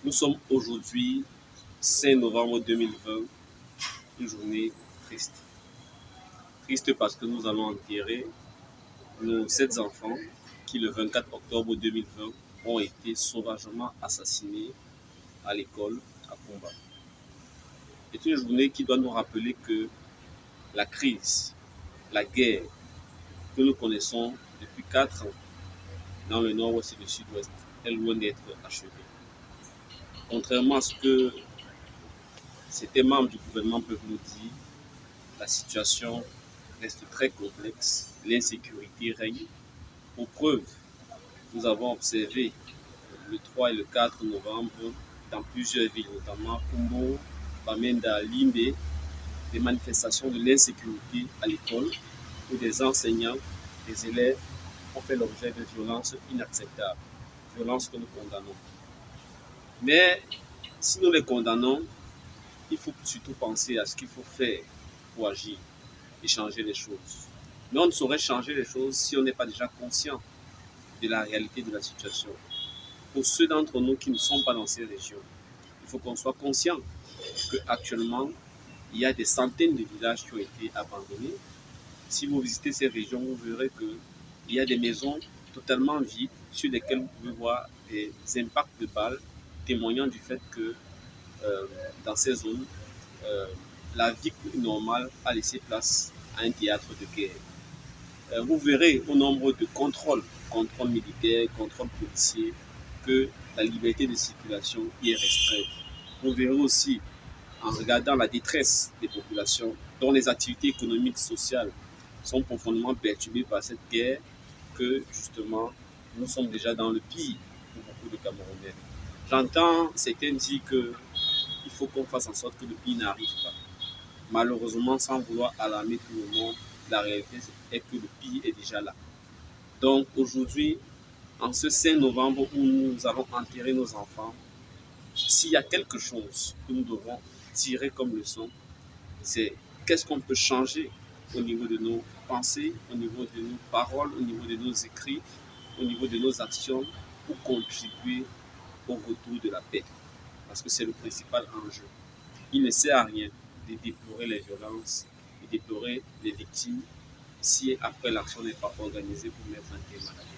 Nous sommes aujourd'hui 5 novembre 2020, une journée triste. Triste parce que nous allons enterrer nos 7 enfants qui, le 24 octobre 2020, ont été sauvagement assassinés à l'école à Kumba. C'est une journée qui doit nous rappeler que la crise, la guerre que nous connaissons depuis 4 ans dans le nord-ouest et le sud-ouest est loin d'être achevée. Contrairement à ce que certains membres du gouvernement peuvent nous dire, la situation reste très complexe, l'insécurité règne. Pour preuve, nous avons observé le 3 et le 4 novembre dans plusieurs villes, notamment Kumbo, Bamenda, Limbe, des manifestations de l'insécurité à l'école où des enseignants, des élèves ont fait l'objet de violences inacceptables, violences que nous condamnons. Mais si nous les condamnons, il faut surtout penser à ce qu'il faut faire pour agir et changer les choses. Mais on ne saurait changer les choses si on n'est pas déjà conscient de la réalité de la situation. Pour ceux d'entre nous qui ne sont pas dans ces régions, il faut qu'on soit conscient qu'actuellement, il y a des centaines de villages qui ont été abandonnés. Si vous visitez ces régions, vous verrez qu'il y a des maisons totalement vides sur lesquelles vous pouvez voir des impacts de balles témoignant du fait que dans ces zones, la vie normale a laissé place à un théâtre de guerre. Vous verrez au nombre de contrôles militaires, contrôles policiers, que la liberté de circulation y est restreinte. Vous verrez aussi, en regardant la détresse des populations, dont les activités économiques, sociales sont profondément perturbées par cette guerre, que justement, nous sommes déjà dans le pire pour beaucoup de Camerounais. J'entends certains dire qu'il faut qu'on fasse en sorte que le pire n'arrive pas. Malheureusement, sans vouloir alarmer tout le monde, la réalité est que le pire est déjà là. Donc aujourd'hui, en ce 5 novembre où nous allons enterrer nos enfants, s'il y a quelque chose que nous devons tirer comme leçon, c'est qu'est-ce qu'on peut changer au niveau de nos pensées, au niveau de nos paroles, au niveau de nos écrits, au niveau de nos actions pour contribuer au retour de la paix. Parce que c'est le principal enjeu. Il ne sert à rien de déplorer les violences, de déplorer les victimes si après l'action n'est pas organisée pour mettre un terme à la guerre.